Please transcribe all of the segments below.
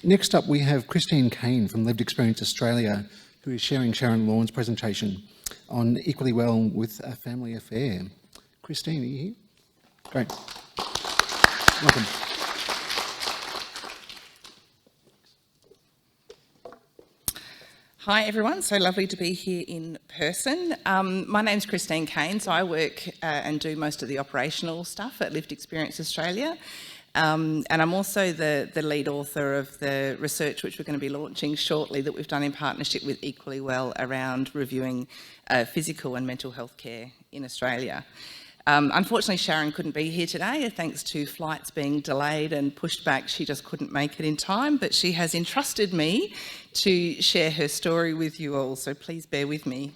Next up, we have Kristine Caine from Lived Experience Australia, who is sharing Sharon Lawn's presentation on Equally Well with a Family Affair. Kristine, are you here? Great. Welcome. Hi everyone, so lovely to be here in person. My name's Kristine Caine, so I work and do most of the operational stuff at Lived Experience Australia. And I'm also the lead author of the research which we're going to be launching shortly that we've done in partnership with Equally Well around reviewing physical and mental health care in Australia. Unfortunately, Sharon couldn't be here today, thanks to flights being delayed and pushed back. She just couldn't make it in time, but she has entrusted me to share her story with you all, so please bear with me.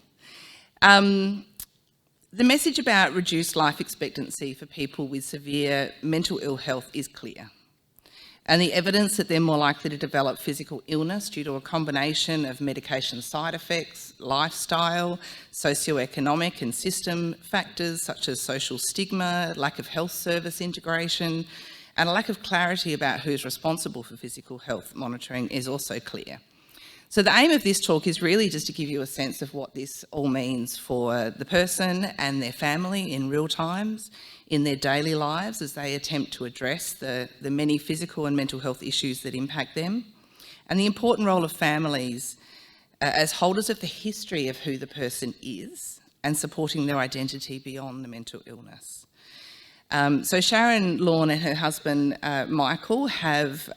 The message about reduced life expectancy for people with severe mental ill health is clear. And the evidence that they're more likely to develop physical illness due to a combination of medication side effects, lifestyle, socioeconomic and system factors such as social stigma, lack of health service integration, and a lack of clarity about who's responsible for physical health monitoring is also clear. So the aim of this talk is really just to give you a sense of what this all means for the person and their family in real times, in their daily lives as they attempt to address the many physical and mental health issues that impact them, and the important role of families as holders of the history of who the person is and supporting their identity beyond the mental illness. So Sharon Lawn and her husband Michael have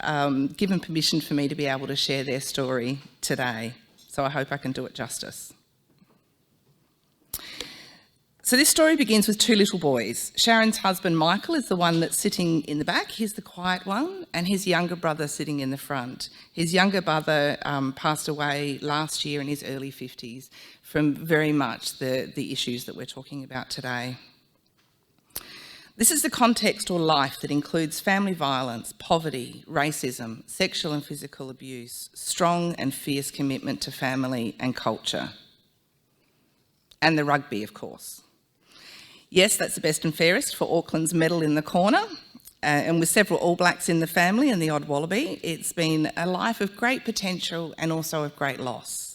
given permission for me to be able to share their story today, so I hope I can do it justice. So this story begins with two little boys. Sharon's husband Michael is the one that's sitting in the back, he's the quiet one, and his younger brother sitting in the front. His younger brother passed away last year in his early 50s from very much the issues that we're talking about today. This is the context or life that includes family violence, poverty, racism, sexual and physical abuse, strong and fierce commitment to family and culture. And the rugby, of course. Yes, that's the best and fairest for Auckland's medal in the corner. And with several All Blacks in the family and the odd Wallaby, it's been a life of great potential and also of great loss.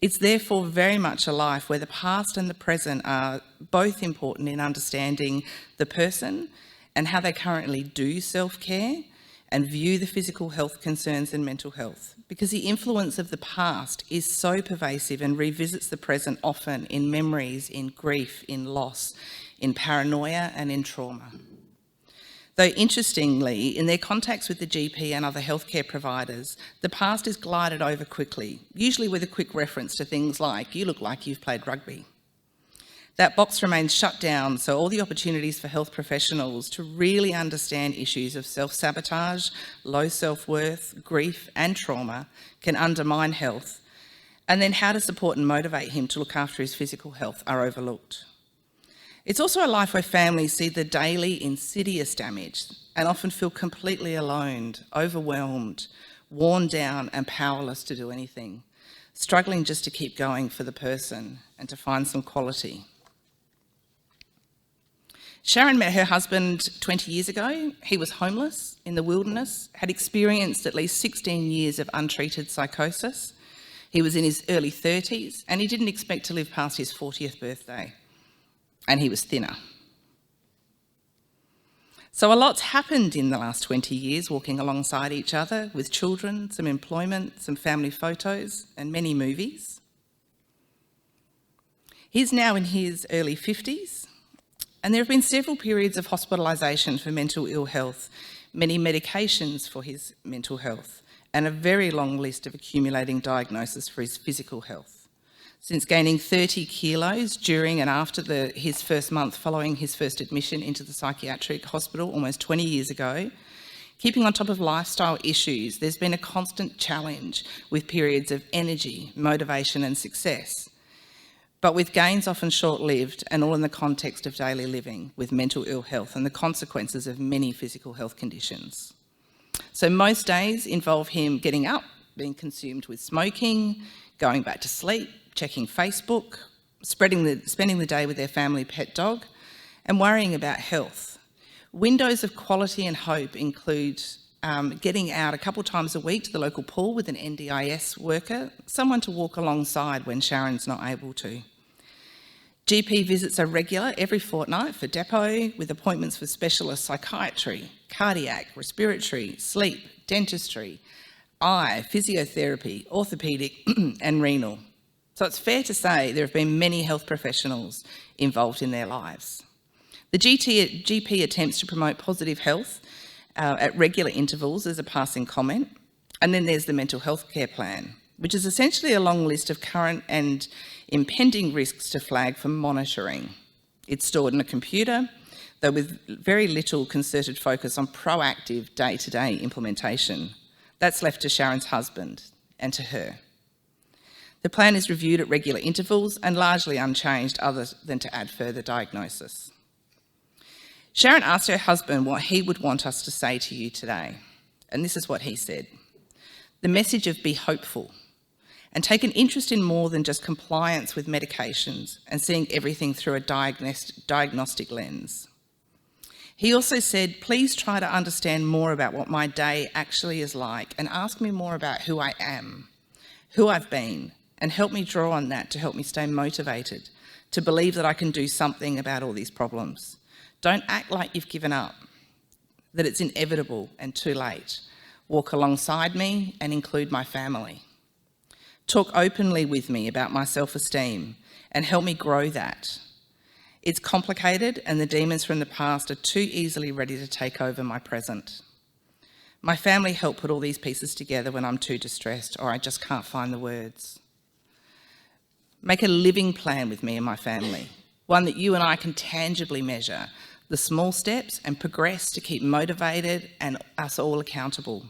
It's therefore very much a life where the past and the present are both important in understanding the person and how they currently do self-care and view the physical health concerns and mental health, because the influence of the past is so pervasive and revisits the present often in memories, in grief, in loss, in paranoia and in trauma. Though interestingly, in their contacts with the GP and other healthcare providers, the past is glided over quickly, usually with a quick reference to things like, you look like you've played rugby. That box remains shut down, so all the opportunities for health professionals to really understand issues of self-sabotage, low self-worth, grief and trauma can undermine health, and then how to support and motivate him to look after his physical health are overlooked. It's also a life where families see the daily insidious damage and often feel completely alone, overwhelmed, worn down and powerless to do anything, struggling just to keep going for the person and to find some quality. Sharon met her husband 20 years ago. He was homeless in the wilderness, had experienced at least 16 years of untreated psychosis. He was in his early 30s and he didn't expect to live past his 40th birthday. And he was thinner. So a lot's happened in the last 20 years, walking alongside each other with children, some employment, some family photos, and many movies. He's now in his early 50s, and there have been several periods of hospitalisation for mental ill health, many medications for his mental health, and a very long list of accumulating diagnoses for his physical health. Since gaining 30 kilos during and after his first month following his first admission into the psychiatric hospital almost 20 years ago, keeping on top of lifestyle issues, there's been a constant challenge with periods of energy, motivation and success, but with gains often short-lived and all in the context of daily living with mental ill health and the consequences of many physical health conditions. So most days involve him getting up, being consumed with smoking, going back to sleep, checking Facebook, spending the day with their family pet dog, and worrying about health. Windows of quality and hope include getting out a couple times a week to the local pool with an NDIS worker, someone to walk alongside when Sharon's not able to. GP visits are regular every fortnight for depot, with appointments for specialist psychiatry, cardiac, respiratory, sleep, dentistry, eye, physiotherapy, orthopaedic and renal. So it's fair to say there have been many health professionals involved in their lives. The GP attempts to promote positive health at regular intervals as a passing comment. And then there's the mental health care plan, which is essentially a long list of current and impending risks to flag for monitoring. It's stored in a computer, though with very little concerted focus on proactive day-to-day implementation. That's left to Sharon's husband and to her. The plan is reviewed at regular intervals and largely unchanged other than to add further diagnosis. Sharon asked her husband what he would want us to say to you today, and this is what he said. The message of be hopeful and take an interest in more than just compliance with medications and seeing everything through a diagnostic lens. He also said, please try to understand more about what my day actually is like and ask me more about who I am, who I've been, and help me draw on that to help me stay motivated, to believe that I can do something about all these problems. Don't act like you've given up, that it's inevitable and too late. Walk alongside me and include my family. Talk openly with me about my self-esteem and help me grow that. It's complicated and the demons from the past are too easily ready to take over my present. My family help put all these pieces together when I'm too distressed or I just can't find the words. Make a living plan with me and my family, one that you and I can tangibly measure the small steps and progress to keep motivated and us all accountable.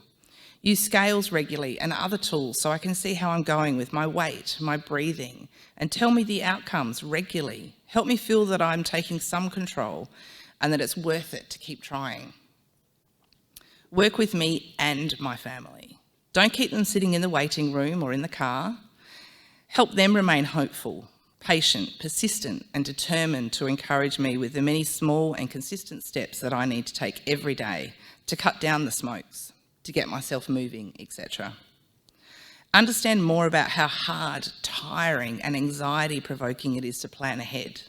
Use scales regularly and other tools so I can see how I'm going with my weight, my breathing, and tell me the outcomes regularly. Help me feel that I'm taking some control and that it's worth it to keep trying. Work with me and my family. Don't keep them sitting in the waiting room or in the car. Help them remain hopeful, patient, persistent, and determined to encourage me with the many small and consistent steps that I need to take every day to cut down the smokes, to get myself moving, etc. Understand more about how hard, tiring, and anxiety-provoking it is to plan ahead,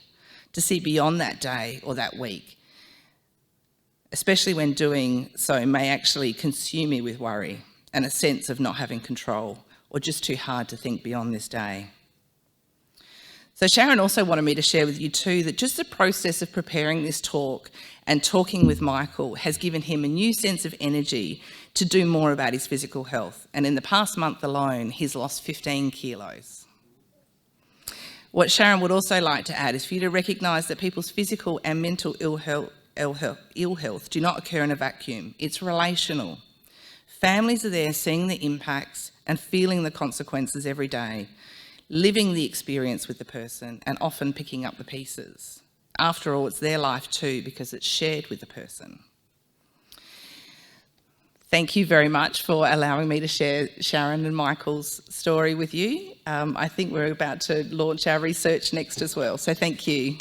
to see beyond that day or that week, especially when doing so may actually consume me with worry and a sense of not having control or just too hard to think beyond this day. So Sharon also wanted me to share with you too that just the process of preparing this talk and talking with Michael has given him a new sense of energy to do more about his physical health. And in the past month alone, he's lost 15 kilos. What Sharon would also like to add is for you to recognise that people's physical and mental ill health do not occur in a vacuum. It's relational. Families are there seeing the impacts and feeling the consequences every day, living the experience with the person and often picking up the pieces. After all, it's their life too because it's shared with the person. Thank you very much for allowing me to share Sharon and Michael's story with you. I think we're about to launch our research next as well, so thank you.